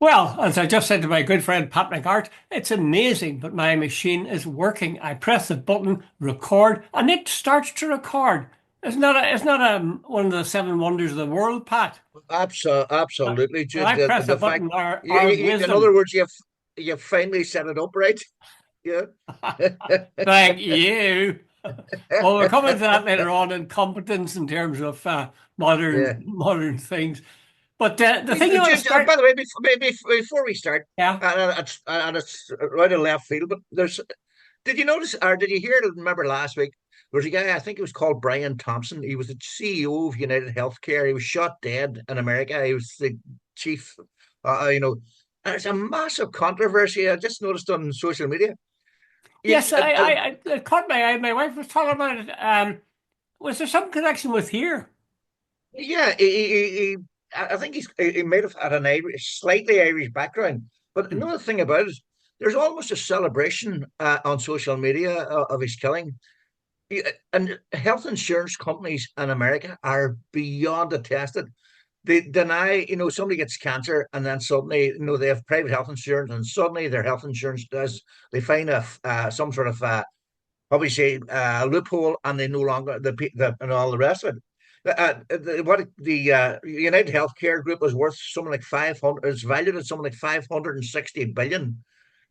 Well, as I just said to my good friend Pat McGart, it's amazing, but my machine is working. I press the button, record, and it starts to record. It's not one of the seven wonders of the world, Pat. Uh, Absolutely, When Jude. I The, press a the fact, button, our in other wisdom. words, you've finally set it up right. Yeah. Thank you. Well, we're coming to that later on in competence in terms of modern Yeah. modern things. But the thing you want to Jude, start, by the way, before we start, yeah. and it's right in left field, but did you notice or did you hear? Remember last week there was a guy, I think he was called Brian Thompson. He was the CEO of United Healthcare. He was shot dead in America. He was the chief. You know, and it's a massive controversy. I just noticed on social media. You, Yes, it caught my eye. My wife was talking about it. Was there some connection with here? yeah, I think he might have had an Irish, slightly Irish background. But Hmm. another thing about it, there's almost a celebration on social media of his killing. And health insurance companies in America are beyond attested. They deny, somebody gets cancer and then suddenly, they have private health insurance and suddenly their health insurance does, they find some sort of, probably say, a loophole and they no longer, and all the rest of it. What the United Healthcare Group was worth something like 500, is valued at something like 560 billion.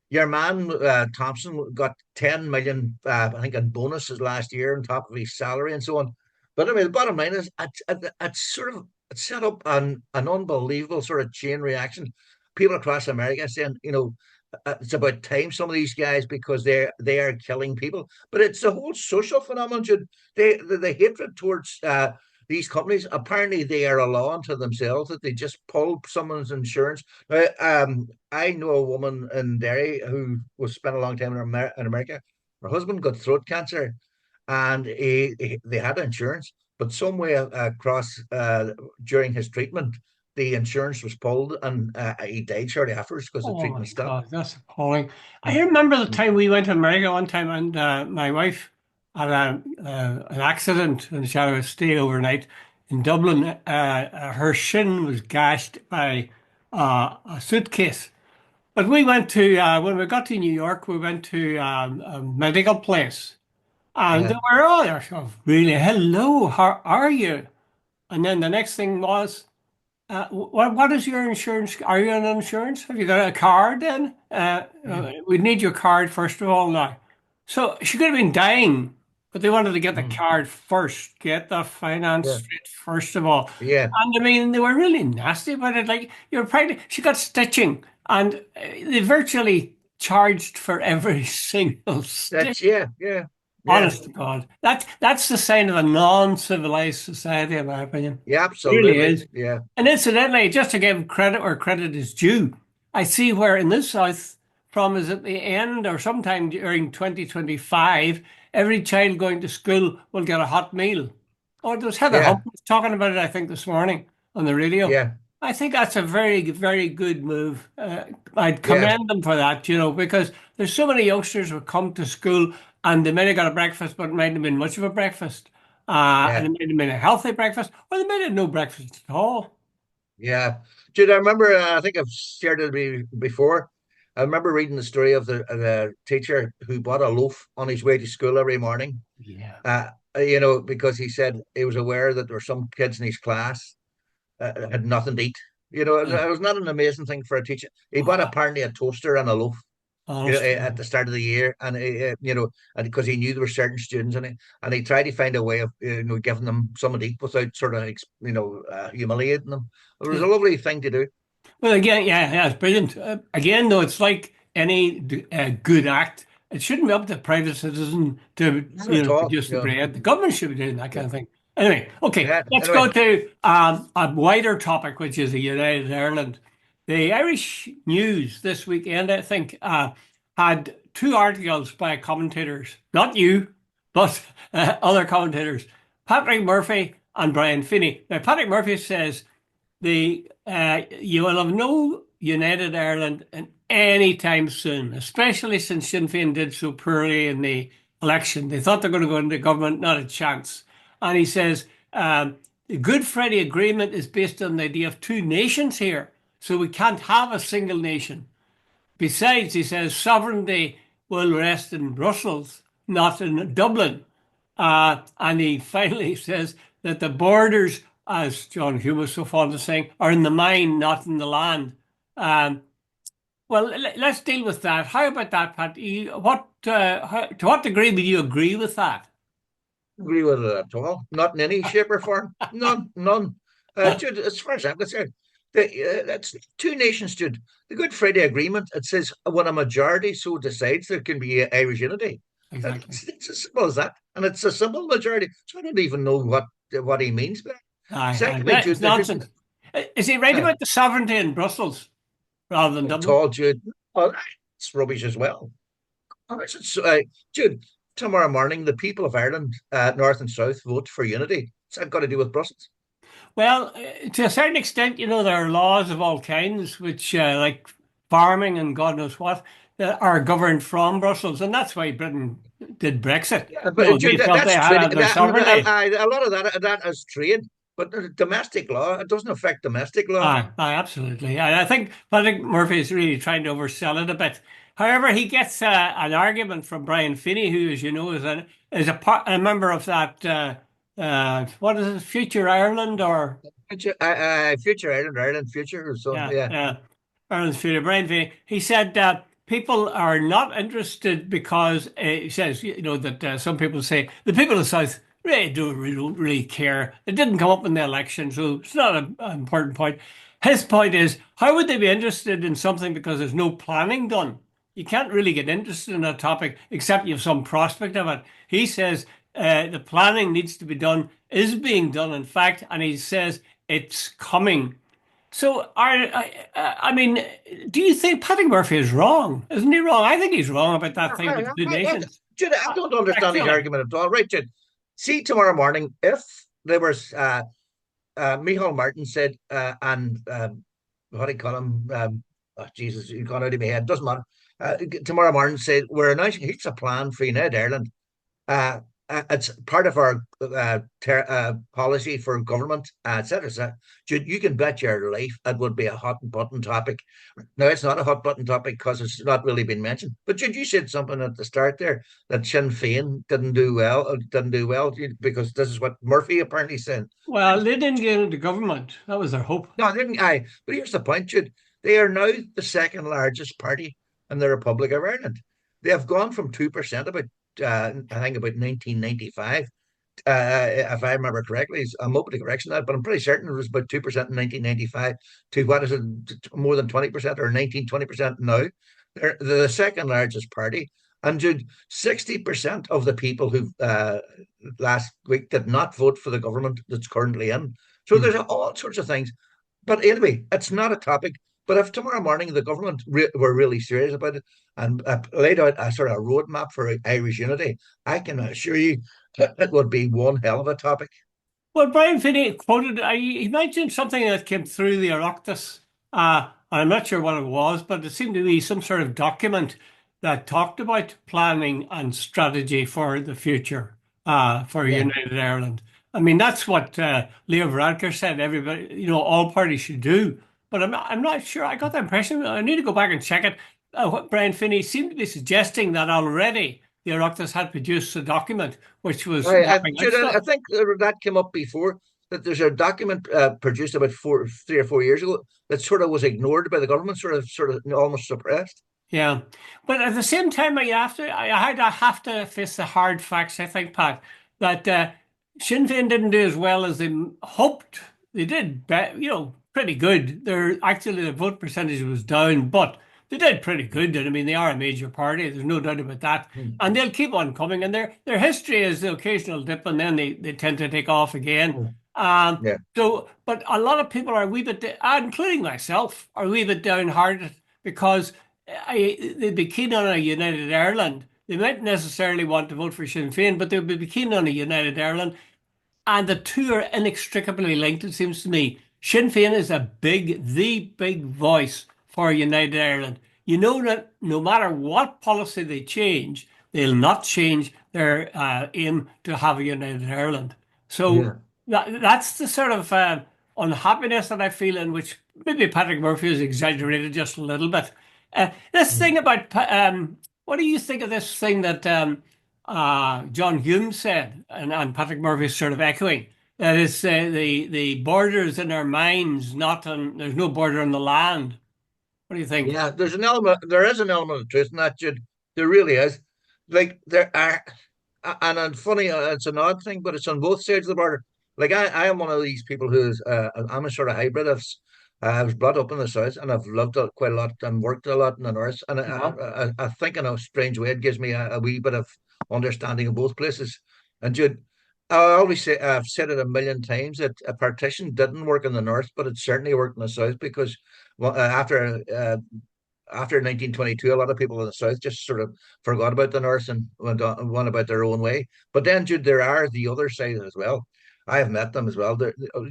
Your man Thompson got 10 million, I think, in bonuses last year on top of his salary and so on. But I mean, the bottom line is, it's sort of it's set up an unbelievable sort of chain reaction. People across America saying, it's about time some of these guys because they are killing people. But it's the whole social phenomenon. The hatred towards these companies. Apparently, they are a law unto themselves that they just pull someone's insurance. I know a woman in Derry who was spent a long time in America. Her husband got throat cancer, and they had insurance, but some way across during his treatment, the insurance was pulled, and he died shortly afterwards because the Oh my treatment stopped. God, that's appalling. I Mm, remember the mm. time we went to America one time, and my wife had an accident and she had to stay overnight in Dublin. Her shin was gashed by a suitcase. But we went to, when we got to New York, we went to a medical place. And they Yeah, were all there, sort of, really, hello, how are you? And then the next thing was, what is your insurance? Are you on insurance? Have you got a card then? yeah, We need your card first of all now. So she could have been dying, but they wanted to get the mm, card first, get the finance yeah, straight first of all. yeah. And I mean, they were really nasty about it. Like, you're pregnant, she got stitching, and they virtually charged for every single stitch. That's yeah, yeah, Honest to God, that's the sign of a non-civilized society, in my opinion. yeah. It really Absolutely, is. yeah, And incidentally, just to give credit where credit is due, I see where in the South, from is at the end or sometime during 2025, every child going to school will get a hot meal. Oh, there was Heather yeah, Humphreys talking about it, I think, this morning on the radio. yeah, I think that's a very, very good move. I'd yeah, commend them for that, because there's so many youngsters who come to school and they might have got a breakfast, but it mightn't have been much of a breakfast. And yeah. it might have been a healthy breakfast, or they might have no breakfast at all. Yeah. Dude, I remember, I think I've shared it before. I remember reading the story of the teacher who bought a loaf on his way to school every morning. Yeah. Because he said he was aware that there were some kids in his class had nothing to eat. Yeah. It was not an amazing thing for a teacher. He bought Oh, apparently a toaster and a loaf, honest to at the God. start of the year, and and because he knew there were certain students in it, and he tried to find a way of giving them something to eat without sort of humiliating them. It was a Yeah. lovely thing to do. Well, again, yeah, it's brilliant. Again, though, it's like any good act. It shouldn't be up to private citizen to, Not at all. produce the bread. The government should be doing that kind Yeah. of thing. Anyway, okay, Yeah. let's go Anyway, to a wider topic, which is the United Ireland. The Irish News this weekend, I think, had two articles by commentators, not you, but other commentators, Patrick Murphy and Brian Finney. Now, Patrick Murphy says you will have no United Ireland in any time soon, especially since Sinn Féin did so poorly in the election. They thought they were going to go into government, not a chance. And he says the Good Friday Agreement is based on the idea of two nations here. So we can't have a single nation. Besides, he says sovereignty will rest in Brussels, not in Dublin. And he finally says that the borders, as John Hume was so fond of saying, are in the mind, not in the land. Um, well, let's deal with that. How about that, Pat? To what degree would you agree with that? Agree with it at all. Not in any shape or form. None, none. Jude, as far as I'm concerned, that's two nations, Jude. The Good Friday Agreement, it says when a majority so decides, there can be Irish unity. Exactly. It's as simple as that. And it's a simple majority. So I don't even know what he means by that. Secondly, It's Jude, nonsense. Is he right uh, about the sovereignty in Brussels rather than at Dublin? all, Jude, well, it's rubbish as well. Jude, tomorrow morning, the people of Ireland, North and South, vote for unity. What's that got to do with Brussels? Well, to a certain extent, there are laws of all kinds, which, like farming and God knows what, that are governed from Brussels. And that's why Britain did Brexit. Yeah, but They felt they that's had trade. their sovereignty. A lot of that is trade, but domestic law, it doesn't affect domestic law. Absolutely. I think Patrick Murphy is really trying to oversell it a bit. However, he gets an argument from Brian Finney, who, as you know, a member of that, what is it, Future Ireland or Future Ireland, Ireland future. So yeah, yeah, yeah. Ireland's Future Brian Finney. He said people are not interested because he says, that some people say the people of the South don't really care. It didn't come up in the election, so it's not an important point. His point is, how would they be interested in something because there's no planning done? You can't really get interested in a topic except you have some prospect of it. He says the planning needs to be done, is being done, in fact, and he says it's coming. So, I mean, do you think Paddy Murphy is wrong? Isn't he wrong? I think he's wrong about that thing about the two nations. Jude, I don't understand his Actually, argument at all. Right, Jude. See tomorrow morning if there was Micheál Martin said and what do you call him? Oh, Jesus, you gone out of my head. Doesn't matter. Tomorrow morning said we're announcing here's a plan for United Ireland. Uh, it's part of our policy for government, etc. etc. You can bet your life it would be a hot button topic. Now, it's not a hot button topic because it's not really been mentioned. But Jude, you said something at the start there that Sinn Féin didn't do well because this is what Murphy apparently said. well, they didn't get into government. That was their hope. No, didn't I? But here's the point, Jude. They are now the second largest party in the Republic of Ireland. They have gone from 2% about I think about 1995 if I remember correctly. I'm open to correction that, but I'm pretty certain it was about 2% in 1995 to what is it, more than 20% or 19-20% now. They're the second largest party. And 60% of the people who last week did not vote for the government that's currently in. So Hmm. there's all sorts of things. But anyway, it's not a topic. But if tomorrow morning the government were really serious about it and laid out a sort of roadmap for Irish unity, I can assure you it would be one hell of a topic. Well, Brian Finney quoted, he mentioned something that came through the Oireachtas. And I'm not sure what it was, but it seemed to be some sort of document that talked about planning and strategy for the future for Yeah. United Ireland. I mean, that's what Leo Varadkar said everybody, all parties should do. But I'm not sure. I got the impression, I need to go back and check it. What Brian Finney seemed to be suggesting that already the Oireachtas had produced a document which was mapping out I stuff. think that came up before. That there's a document produced about 3 or 4 years ago that sort of was ignored by the government, sort of almost suppressed. Yeah, but at the same time, I have to face the hard facts. I think, Pat, that Sinn Féin didn't do as well as they hoped. They did, pretty good. The vote percentage was down, but they did pretty good. And I mean, they are a major party. There's no doubt about that. Hmm. And they'll keep on coming. And their history is the occasional dip, and then they tend to take off again. Hmm. Um, Yeah, but a lot of people are a wee bit, including myself, are a wee bit downhearted because they'd be keen on a united Ireland. They might necessarily want to vote for Sinn Féin, but they'd be keen on a united Ireland. And the two are inextricably linked, it seems to me. Sinn Féin is the big voice for United Ireland. You know that no matter what policy they change, they'll not change their aim to have a United Ireland. So yeah. that's the sort of unhappiness that I feel in which maybe Patrick Murphy has exaggerated just a little bit. This thing about what do you think of this thing that John Hume said, and Patrick Murphy is sort of echoing? That is, the borders in our minds, not on. There's no border on the land. What do you think? Yeah, there is an element of truth in that, Jude. There really is. Like there are, and funny, it's an odd thing, but it's on both sides of the border. Like I am one of these people I'm a sort of hybrid. I was brought up in the south, and I've lived quite a lot and worked a lot in the north. And Uh-huh. I think in a strange way, it gives me a wee bit of understanding of both places. And Jude, I always say I've said it a million times that a partition didn't work in the north, but it certainly worked in the south because well, after 1922, a lot of people in the South just sort of forgot about the North and went about their own way. But then, Jude, there are the other side as well. I have met them as well.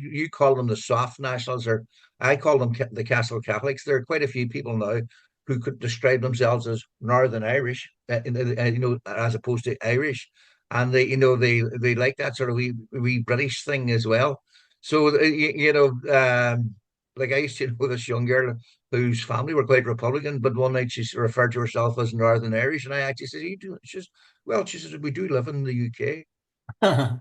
You call them the soft nationals, or I call them the Castle Catholics. There are quite a few people now who could describe themselves as Northern Irish, as opposed to Irish, and they like that sort of wee British thing as well. So like I used to know this young girl whose family were quite Republican, but one night she referred to herself as Northern Irish, and I actually said, "You do?" She says, "We do live in the UK."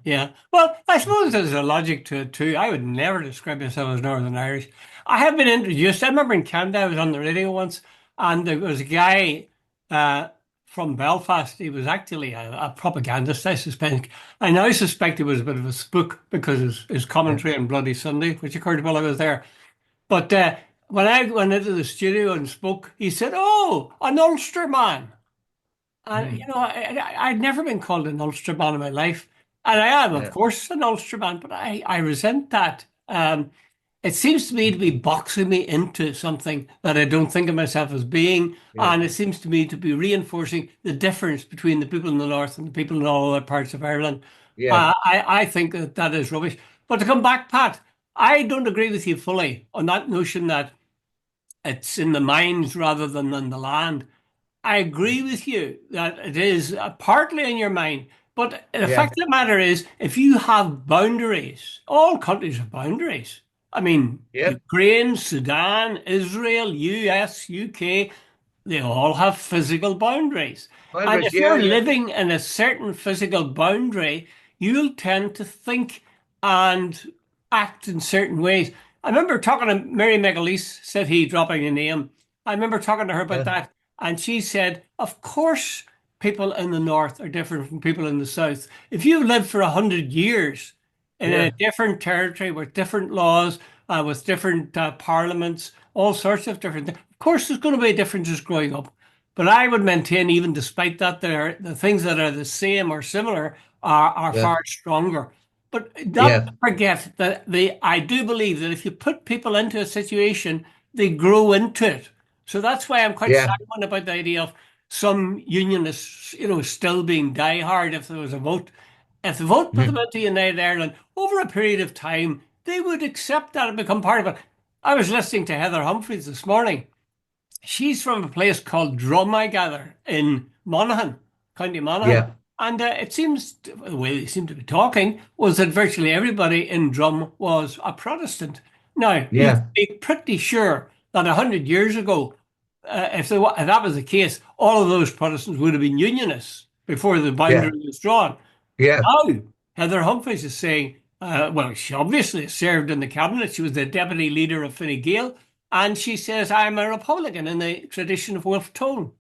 Yeah. Well, I suppose there's a logic to it too. I would never describe myself as Northern Irish. I have been introduced. I remember in Canada, I was on the radio once, and there was a guy uh, from Belfast. He was actually a propagandist, I suspect. I now suspect he was a bit of a spook because his Yeah. commentary on Bloody Sunday, which occurred while I was there. But when I went into the studio and spoke, he said, "Oh, an Ulster man." And, Mm. I'd never been called an Ulsterman in my life. And I am, of Yeah. course, an Ulsterman, but I resent that. It seems to me to be boxing me into something that I don't think of myself as being. Yeah. And it seems to me to be reinforcing the difference between the people in the north and the people in all other parts of Ireland. Yeah. I think that that is rubbish. But to come back, Pat, I don't agree with you fully on that notion that it's in the mines rather than in the land. I agree with you that it is partly in your mind, but the Yeah. fact of the matter is, if you have boundaries, all countries have boundaries. I mean, Yeah. Ukraine, Sudan, Israel, US, UK, they all have physical boundaries. And Hundreds. if Yeah. you're Yeah. living in a certain physical boundary, you'll tend to think and act in certain ways. I remember talking to Mary McAleese, said he, dropping a name. I remember talking to her about Yeah. that, and she said, "Of course, people in the north are different from people in the south. If you lived for 100 years in a Yeah. different territory with different laws, with different parliaments, all sorts of different things, of course, there's going to be differences growing up. But I would maintain, even despite that, the things that are the same or similar are Yeah. far stronger. But not Yeah. forget that I do believe that if you put people into a situation, they grow into it. So that's why I'm quite Yeah. sanguine about the idea of some unionists, still being diehard if there was a vote. If the vote put them Mhm. into United Ireland over a period of time, they would accept that and become part of it. I was listening to Heather Humphreys this morning. She's from a place called Drum, I gather, in Monaghan, County Monaghan. Yeah. And it seems, the way they seem to be talking, was that virtually everybody in Drum was a Protestant. Now, you can Yeah. be pretty sure that 100 years ago, if that was the case, all of those Protestants would have been Unionists before the Yeah. boundary was drawn. Yeah. Now, Heather Humphreys is saying, well, she obviously served in the cabinet. She was the deputy leader of Fine Gael. And she says, I'm a Republican in the tradition of Wolfe Tone.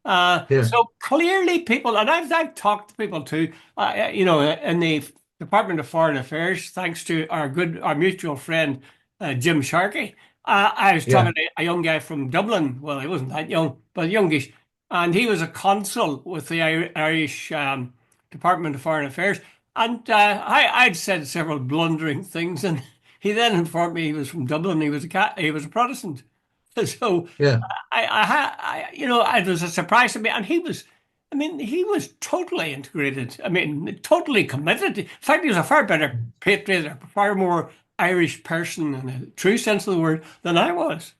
Yeah. So clearly, people, and I've talked to people too, in the Department of Foreign Affairs, thanks to our mutual friend, Jim Sharkey. I was Yeah. talking to a young guy from Dublin. Well, he wasn't that young, but youngish. And he was a consul with the Irish Department of Foreign Affairs. And I'd said several blundering things, and he then informed me he was from Dublin. He was a Protestant. So Yeah. it was a surprise to me. And he was, I mean, he was totally integrated. I mean, totally committed. In fact, he was a far better patriot, a far more Irish person in a true sense of the word than I was.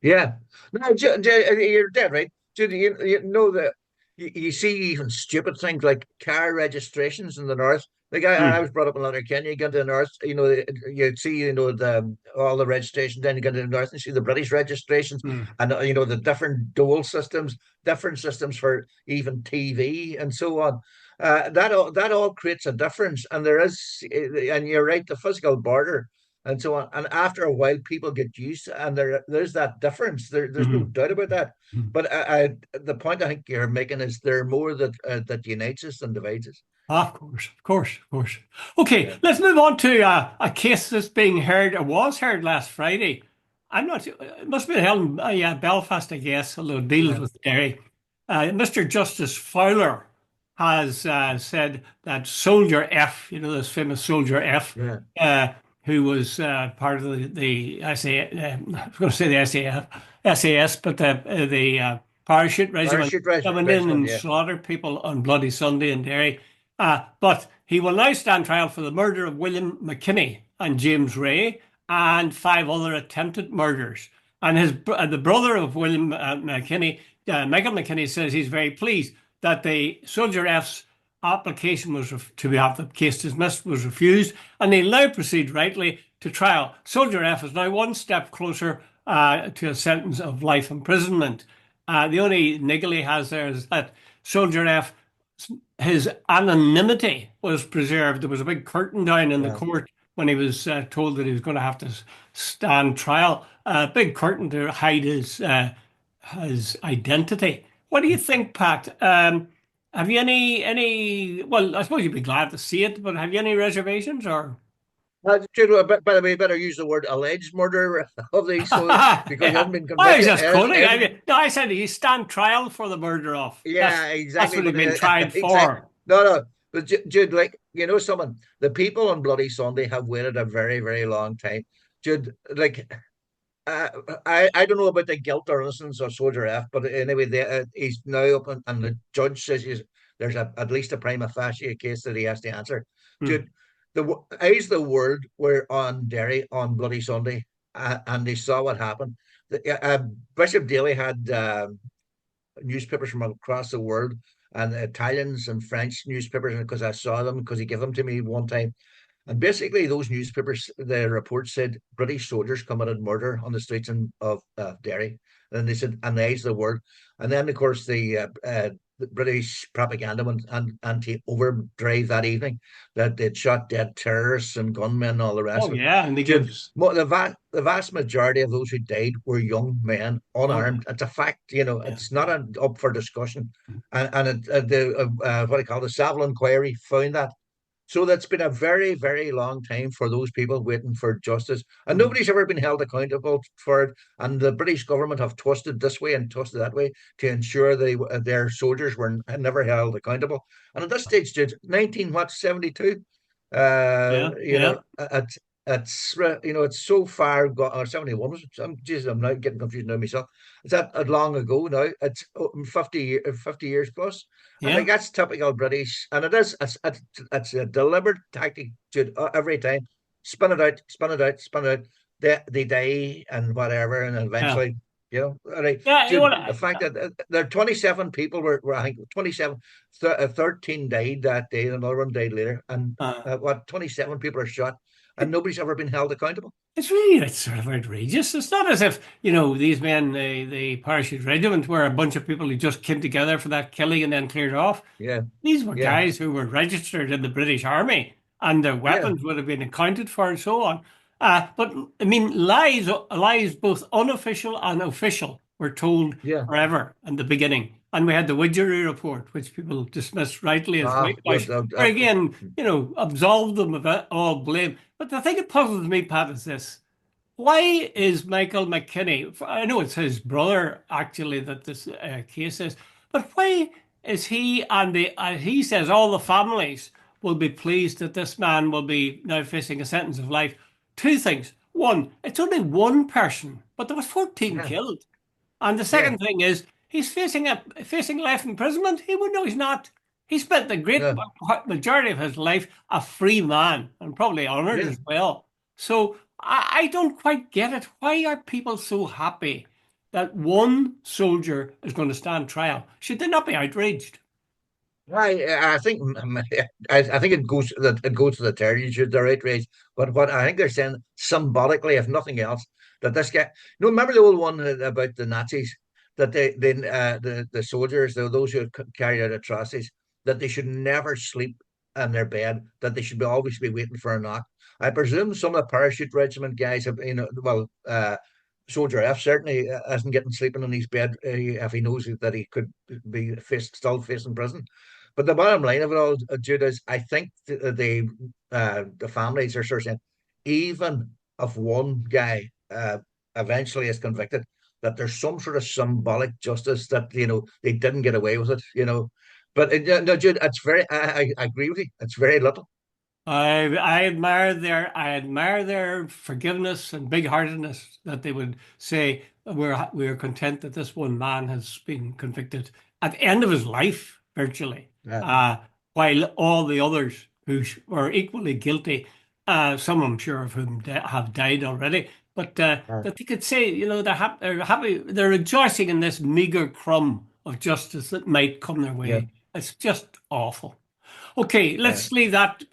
Yeah. No, you're dead right. You know that you see even stupid things like car registrations in the north. Like I Mm, was brought up in Leonard Kenya. You get to the north, you see, all the registration. Then you get to the north and see the British registrations, mm, and the different dual systems, different systems for even TV and so on. That all creates a difference, and and you're right, the physical border and so on. And after a while, people get used, and there's that difference. There's no mm, doubt about that. mm. But the point I think you're making is there are more that unites us than divides us. Of course, of course, of course. Okay, Yeah, let's move on to a case that's being heard, or was heard last Friday. I'm not, it must have been held in yeah, Belfast, I guess, although it deals yeah, with Derry. Mr. Justice Fowler has said that Soldier F, this famous Soldier F, yeah. uh, who was part of the SA, I was going to say the SAS, but the parachute regiment coming in Regiment, and yeah, slaughtered people on Bloody Sunday in Derry. But he will now stand trial for the murder of William McKinney and James Ray and five other attempted murders. And the brother of William McKinney, Michael McKinney, says he's very pleased that the Soldier F's application to have the case dismissed was refused, and he'll now proceed rightly to trial. Soldier F is now one step closer to a sentence of life imprisonment. The only niggle he has there is that Soldier F, his anonymity was preserved. There was a big curtain down in the yeah. court when he was told that he was going to have to stand trial. A big curtain to hide his identity. What do you think, Pat? Have you any? Well, I suppose you'd be glad to see it, but have you any reservations or? By the way, better use the word alleged murder of these, so because he Yeah, hasn't been I was convicted. just quoting. No, I said he stand trial for the murder of. Yeah, That's exactly. what he's But been tried exactly. for. No, no. But Jude, like someone, the people on Bloody Sunday have waited a very, very long time. Jude, like uh, I don't know about the guilt or innocence of Soldier F, but anyway, he's now up, and the judge says there's at least a prima facie case that he has to answer. Hmm. Dude, the eyes of the world were on Derry on Bloody Sunday, and they saw what happened. Bishop Daly had newspapers from across the world, and Italians and French newspapers, because I saw them because he gave them to me one time. And basically, those newspapers, the report said British soldiers committed murder on the streets of Derry. And they said, and the eyes of the world. And then, of course, the British propaganda went anti overdrive that evening that they'd shot dead terrorists and gunmen and all the rest Oh of it. yeah, and they Dude, give. the vast majority of those who died were young men, Oh yeah, unarmed. It's a fact, yeah. it's not up for discussion. And what I call the Savile inquiry found that. So that's been a very, very long time for those people waiting for justice. And Mm. nobody's ever been held accountable for it. And the British government have twisted this way and twisted that way to ensure their soldiers were never held accountable. And at this stage, 1972, Yeah, yeah, it's so far gone, or 71 was it? Jesus, I'm now getting confused now myself. It's that long ago now. It's 50 years plus. And like yeah. that's typical British, and it's a deliberate tactic to every time spin it out, spin it out, spin it out. They die and whatever, and Yeah. eventually, right. Yeah, Dude, the fact that there are 27 people were I think 27, 13 died that day, and another one died later, and uh, 27 people are shot, and nobody's ever been held accountable. it's sort of outrageous. It's not as if, these men, the parachute regiment, were a bunch of people who just came together for that killing and then cleared off. Yeah, These were yeah, guys who were registered in the British Army and their yeah, weapons would have been accounted for and so on. But I mean, lies both unofficial and official were told yeah. forever in the beginning. And we had the Widgery report, which people dismissed rightly as Ah, well, whitewash, or again, absolved them of all blame. But the thing that puzzles me, Pat, is this. Why is Michael McKinney? I know it's his brother actually that this case is, but why is he and he says all the families will be pleased that this man will be now facing a sentence of life. Two things. One, it's only one person, but there was 14 yeah, killed. And the yeah, second thing is he's facing life imprisonment. He would know he's not. He spent the great yeah, majority of his life a free man and probably honored yeah. as well. So I don't quite get it. Why are people so happy that one soldier is going to stand trial? Should they not be outraged? I think I think it goes to the territory, their outrage. But what I think they're saying symbolically, if nothing else, that this guy. No, remember the old one about the Nazis that the soldiers, those who carried out atrocities, that they should never sleep in their bed, that they should always be waiting for a knock. I presume some of the parachute regiment guys have, well, Soldier F certainly isn't getting sleeping in his bed if he knows that he could be still facing prison. But the bottom line of it all, Jude, is I think the families are sort of saying, even if one guy eventually is convicted, that there's some sort of symbolic justice that they didn't get away with it. But no, Jude, it's very. I agree with you. It's very little. I admire their forgiveness and big-heartedness that they would say we're content that this one man has been convicted at the end of his life, virtually, Yeah, uh, while all the others were equally guilty, some I'm sure of whom have died already, but yeah, that they could say, they're happy, they're rejoicing in this meager crumb of justice that might come their yeah, way. It's just awful. Okay, yeah, let's leave that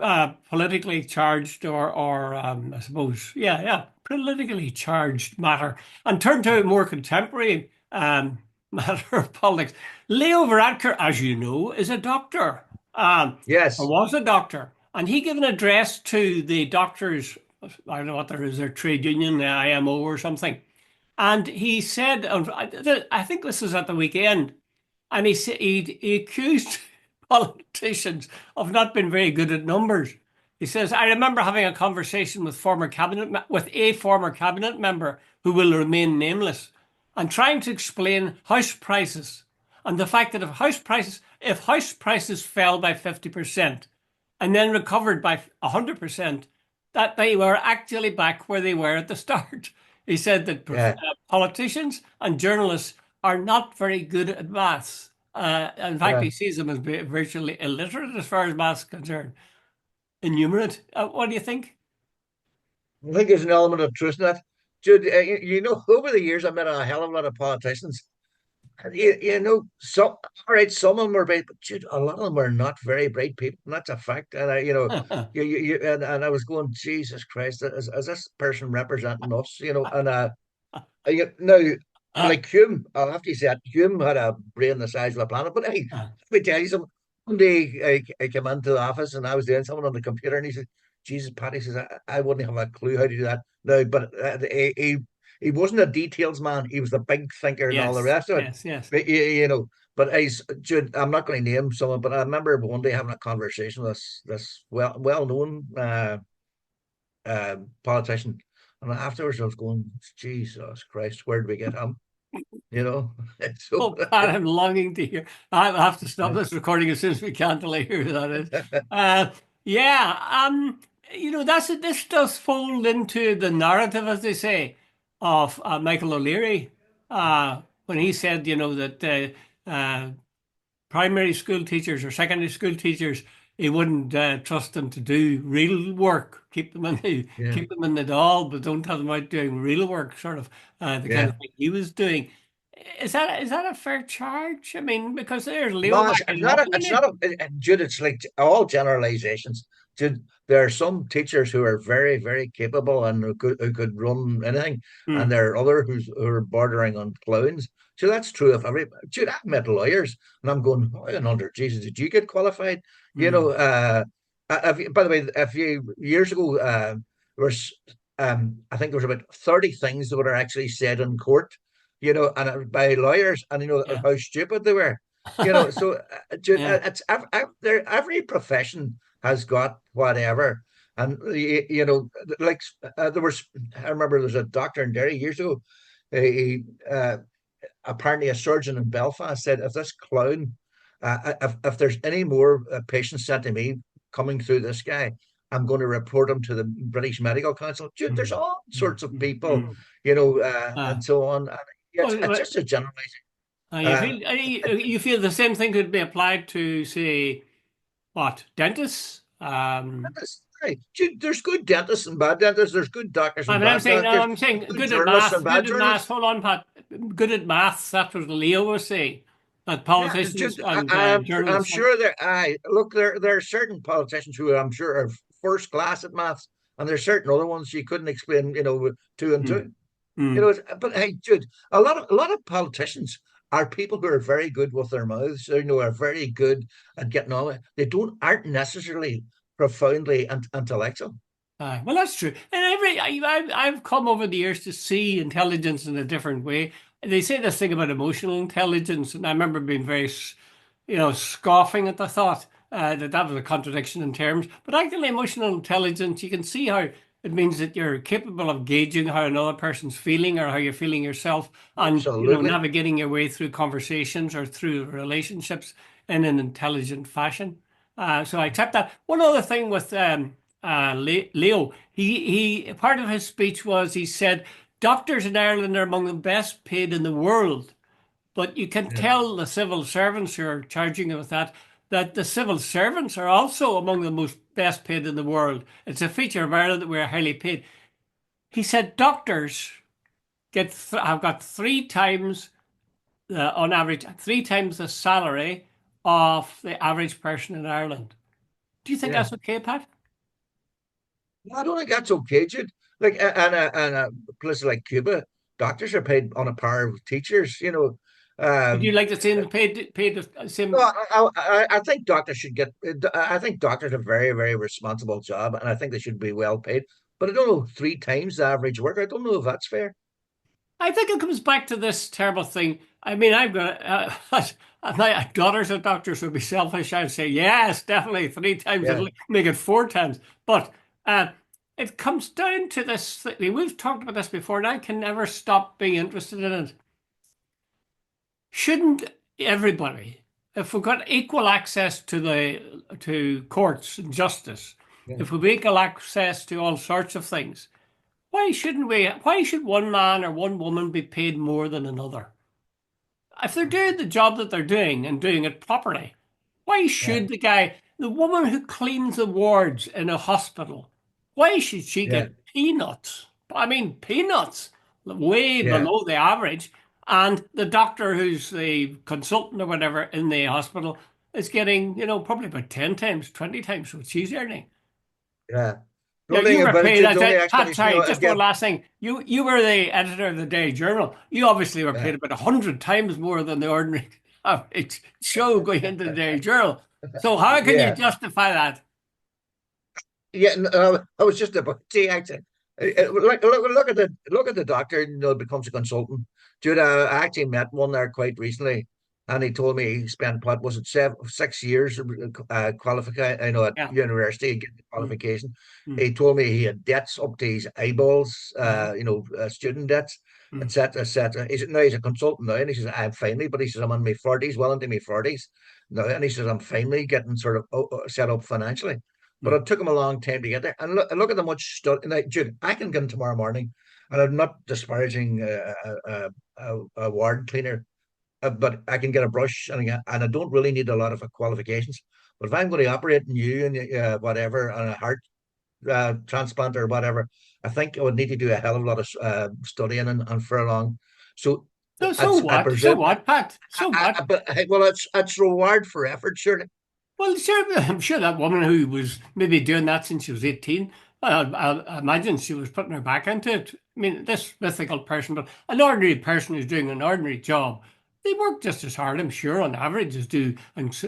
politically charged or I suppose, yeah, politically charged matter and turn to a more contemporary matter of politics. Leo Varadkar, as you know, is a doctor, or yes, was a doctor, and he gave an address to the doctors. I don't know what there is, their trade union, the IMO or something. And he said, I think this was at the weekend, and he accused politicians of not being very good at numbers. He says, "I remember having a conversation with a former cabinet member who will remain nameless, and trying to explain house prices and the fact that if house prices fell by 50% and then recovered by 100%, that they were actually back where they were at the start." He said that yeah, politicians and journalists are not very good at maths. In fact, yeah. he sees them as virtually illiterate as far as maths is concerned. Innumerate. What do you think? I think there's an element of truth in that. Jude, over the years, I met a hell of a lot of politicians. And some, all right, some of them were bright, but Jude, a lot of them were not very bright people. And that's a fact. And and I was going, Jesus Christ, is this person representing us? Now, like Hume, I'll have to say that Hume had a brain the size of a planet. But hey, let me tell you something. One day I came into the office and I was doing something on the computer, and he said, "Jesus, Pat," he says, I wouldn't have a clue how to do that." No, but he wasn't a details man. He was the big thinker and all the Yes, rest of it. yes, yes. But Jude, I'm not going to name someone, but I remember one day having a conversation with this well known politician, and afterwards I was going, Jesus Christ, where did we get him? You know, so Oh, Pat, I'm longing to hear. I'll have to stop this recording as soon as we can to hear who that is. Uh, yeah, this does fold into the narrative, as they say, of Michael O'Leary when he said, that primary school teachers or secondary school teachers, he wouldn't trust them to do real work. Keep them in the yeah, keep them in the doll, but don't have them out doing real work. Sort of the kind yeah. of thing he was doing. Is that a fair charge? I mean, because there's Leo No, backing him up on it's it. not Jude, it's like all generalizations. Jude, there are some teachers who are very, very capable and who could run anything, and Hmm. there are who are bordering on clowns. So that's true of every. Jude, I've met lawyers, and I'm going, oh, and under Jesus, did you get qualified? You know, Hmm. by the way, a few years ago, there was, I think there was about 30 things that were actually said in court, and by lawyers, and Yeah. how stupid they were. So Yeah. it's every profession has got whatever, and like there was. I remember there was a doctor in Derry years ago. He apparently a surgeon in Belfast said, if this clown, if there's any more patients sent to me coming through this guy, I'm going to report him to the British Medical Council. Dude, there's Hmm. all Hmm. sorts of Hmm. people, Hmm. and so on. And it's Well, just a generalization. you Uh, feel you feel the same thing could be applied to, say, what, dentists? Hey, there's good dentists and bad dentists. There's good doctors I and mean, I'm bad saying, no, doctors. I'm saying There's good good at journalists and math, bad good at math. journalists. Hold on, Pat. Good at maths. That's what Leo was saying. that Yeah, politicians Jude, and I'm journalists have? sure there. I look there are certain politicians who I'm sure are first class at maths, and there's certain other ones you couldn't explain, with two and Mm, two. mm. But hey, Jude, a lot of politicians are people who are very good with their mouths. Are very good at getting on it. They don't aren't necessarily profoundly intellectual. Well, that's true. And I've come over the years to see intelligence in a different way. They say this thing about emotional intelligence, and I remember being very, scoffing at the thought that that was a contradiction in terms. But actually, emotional intelligence, you can see how it means that you're capable of gauging how another person's feeling or how you're feeling yourself, and Absolutely. navigating your way through conversations or through relationships in an intelligent fashion. So I accept that. One other thing with Leo, he part of his speech was he said doctors in Ireland are among the best paid in the world, but you can Yeah, tell the civil servants who are charging with that the civil servants are also among the most best paid in the world. It's a feature of Ireland that we're highly paid. He said doctors have got three times on average 3 times the salary of the average person in Ireland. Do you think yeah. that's okay, Pat? I don't think that's okay, Jude. Like, and a place like Cuba, doctors are paid on a par with teachers. Would you Um, like the same paid the no, same? I think doctors should get. I think doctors have a very, very responsible job, and I think they should be well paid. But I don't know, three times the average worker. I don't know if that's fair. I think it comes back to this terrible thing. I mean, I've got my daughter's a doctor, so it'd be selfish. I'd say yes, definitely 3 times, Yeah, make it 4 times. But uh, it comes down to this thing. We've talked about this before, and I can never stop being interested in it. Shouldn't everybody, if we've got equal access to the to courts and justice, yeah, if we've equal access to all sorts of things, why shouldn't we? Why should one man or one woman be paid more than another? If they're doing the job that they're doing and doing it properly, why yeah, should the woman who cleans the wards in a hospital, why should she yeah, get peanuts? I mean, peanuts, way yeah, below the average. And the doctor who's the consultant or whatever in the hospital is getting, probably about 10 times, 20 times what she's earning. yeah. The Yeah, only you thing were about it, paid. Jude, I the only said, Pat, explanation, sorry, just one again, last thing. You were the editor of the Day Journal. You obviously were yeah, paid about 100 times more than the ordinary average show going into the Day Journal. So how can you yeah. justify that? Yeah, no, I was just about to actually look at the doctor. Becomes a consultant. Dude, I actually met one there quite recently, and he told me he spent what was it 6 years qualified, at Yeah. university getting the Mm, qualification. mm, He told me he had debts up to his eyeballs, uh, student debts, mm, etc., etc. He said, no, he's a consultant now, and he says, I'm finally, but he says, I'm in my 40s, well into my 40s now, and he says, I'm finally getting sort of set up financially. But mm. it took him a long time to get there. And look at the much stuff. Like, Jude, I can get him tomorrow morning, and I'm not disparaging a ward cleaner, but I can get a brush, and I don't really need a lot of qualifications. But if I'm going to operate on you and whatever, on a heart transplant or whatever, I think I would need to do a hell of a lot of studying and for long. So So I what? So presume, what, Pat? So what? but hey, well, it's reward for effort, surely. Well, sure, I'm sure that woman who was maybe doing that since she was 18, I imagine she was putting her back into it. I mean, this mythical person, but an ordinary person who's doing an ordinary job, they work just as hard, I'm sure, on average, as do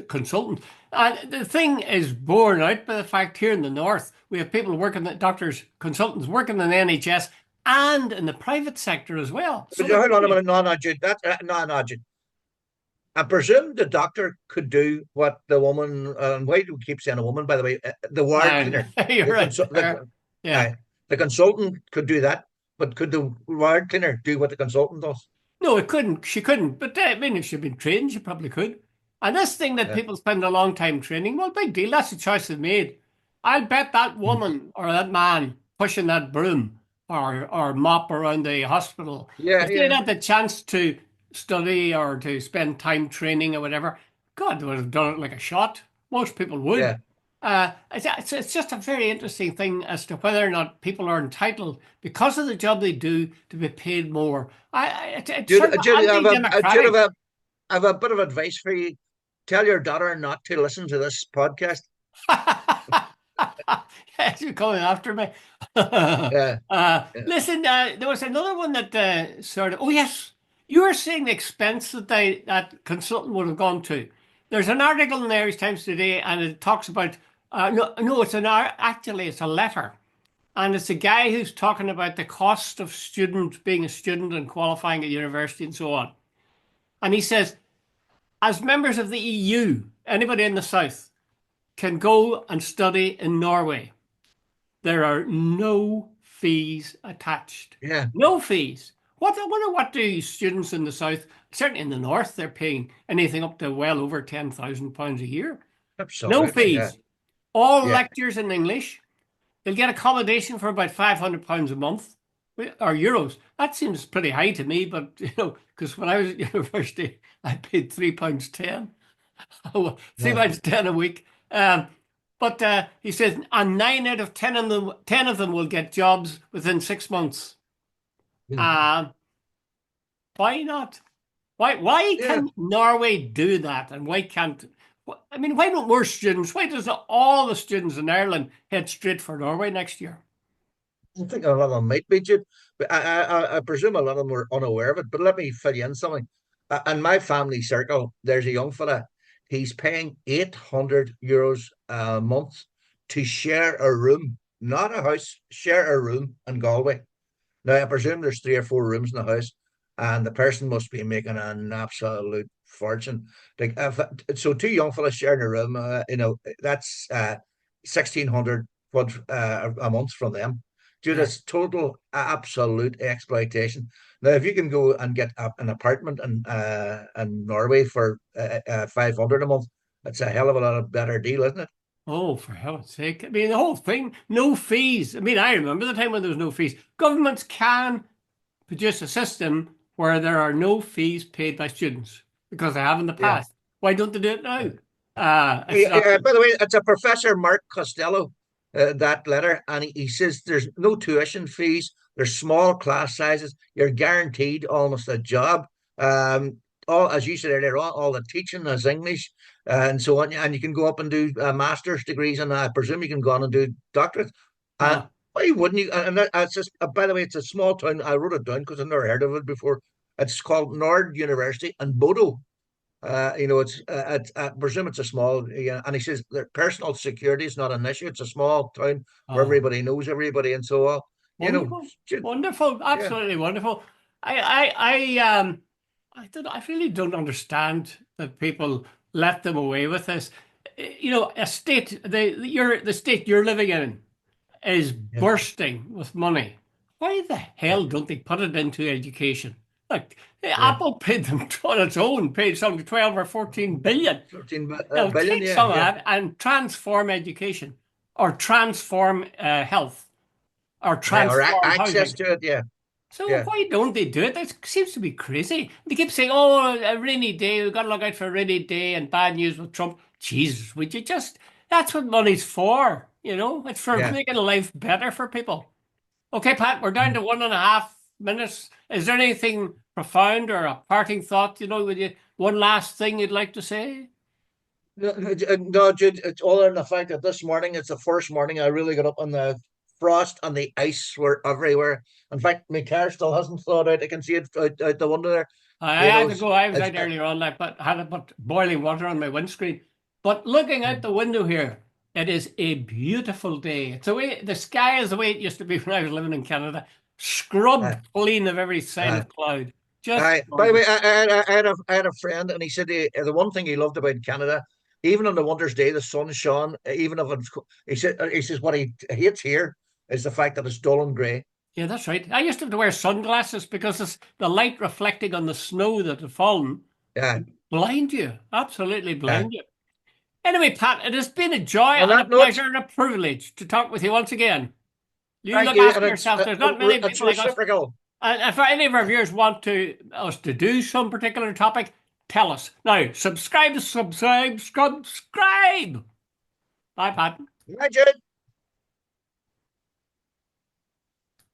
consultants. And the thing is borne out by the fact here in the north, we have people working, doctors, consultants working in the NHS and in the private sector as well. So But they're hold on a really, minute, no, Jude, no, Jude. I presume the doctor could do what the woman, and why do we keep saying a woman, by the way, the ward cleaner, you're the right consult, there. Yeah. the consultant could do that, but could the ward cleaner do what the consultant does? No, it couldn't. She couldn't. But I mean, if she'd been trained, she probably could. And this thing that Yeah. people spend a long time training, well, big deal. That's a choice they've made. I'll bet that Mm. woman or that man pushing that broom or mop around the hospital, Yeah, if they'd yeah, had the chance to study or to spend time training or whatever, God, they would have done it like a shot. Most people would. yeah. It's just a very interesting thing as to whether or not people are entitled, because of the job they do, to be paid more. It's Jude, sort of Jude, anti-democratic. I have a bit of advice for you. Tell your daughter not to listen to this podcast. Yes, you're coming after me. Yeah, yeah, Listen, there was another one that sort of. Oh yes, you were saying the expense that that consultant would have gone to. There's an article in the Irish Times today, and it talks about. No, no, actually it's a letter, and it's a guy who's talking about the cost of being a student and qualifying at university and so on. And he says, as members of the EU, anybody in the south can go and study in Norway. There are no fees attached. yeah. No fees. I wonder what do students in the south, certainly in the north, they're paying anything up to well over £10,000 a year. No Absolutely. Yeah, fees. All yeah. lectures in English. They'll get accommodation for about £500 a month or euros. That seems pretty high to me, but because when I was at university, I paid £3.10. Oh, Yeah. £3.10 a week. But he says, and 9 out of 10 of them, 10 of them will get jobs within 6 months. Yeah. Uh, why not? Why Yeah. can Norway do that, and why can't? I mean, why don't more students? Why does all the students in Ireland head straight for Norway next year? I think a lot of them might be, Jude, but I presume a lot of them were unaware of it. But let me fill you in something. In my family circle, there's a young fella. He's paying €800 a month to share a room, not a house, share a room in Galway. Now, I presume there's three or four rooms in the house, and the person must be making an absolute fortune. Like, so two young fellas sharing a room, that's 1,600 quid a month from them. Dude, Yeah. it's total absolute exploitation. Now, if you can go and get an apartment in Norway for 500 a month, it's a hell of a lot of better deal, isn't it? Oh, for heaven's sake. I mean, the whole thing, no fees. I mean, I remember the time when there was no fees. Governments can produce a system where there are no fees paid by students because they have in the Yeah. past. Why don't they do it now? It's not. By the way, it's a Professor Mark Costello, that letter, and he says there's no tuition fees, there's small class sizes, you're guaranteed almost a job. All, as you said earlier, all the teaching is English, and so on, and you can go up and do master's degrees, and I presume you can go on and do doctorates. And Uh, why wouldn't you? And it's just, by the way, it's a small town. I wrote it down because I've never heard of it before. It's called Nord University in Bodo. I presume it's a small, yeah, and he says that personal security is not an issue. It's a small town where oh, everybody knows everybody and so on. You know, wonderful, wonderful, yeah, absolutely wonderful. I really don't understand that people let them away with this. A state, the state you're living in is yeah, bursting with money. Why the yeah, hell don't they put it into education? Like yeah. Apple paid them on its own, paid some 12 or 14 billion. 13 Now billion, take yeah, some of yeah, that and transform education or transform health or yeah. Or transform access housing. to it, yeah, So yeah, why don't they do it? That seems to be crazy. They keep saying, "Oh, a rainy day. We've got to look out for a rainy day and bad news with Trump." Jesus, would you just? That's what money's for. It's for yeah. making life better for people. Okay, Pat, we're down to 1.5 minutes. Is there anything profound or a parting thought? With you, one last thing you'd like to say? No, Jude, it's all in the fact that this morning, it's the first morning I really got up, and the frost and the ice were everywhere. In fact, my car still hasn't thawed out. I can see it out the window there. I You had know, to go. I was it's out earlier on, like, but had to put boiling water on my windscreen. But looking out the window here, it is a beautiful day. It's the sky is the way it used to be when I was living in Canada, uh, scrubbed clean of every sign uh, of cloud. Just By the way, gorgeous. I had a friend, and he said the one thing he loved about Canada, even on the winter's day, the sun shone. Even if it's, he says what he hates here is the fact that it's dull and grey. Yeah, that's right. I used to have to wear sunglasses because the light reflecting on the snow that had fallen Yeah, blind you, absolutely yeah. blind you. Anyway, Pat, it has been a joy On and a that note, pleasure and a privilege to talk with you once again. You thank look you, and after yourself. There's not many it's people like us. reciprocal. And if any of our viewers want us to do some particular topic, tell us. Now, subscribe. Bye, Pat. Right, Jude.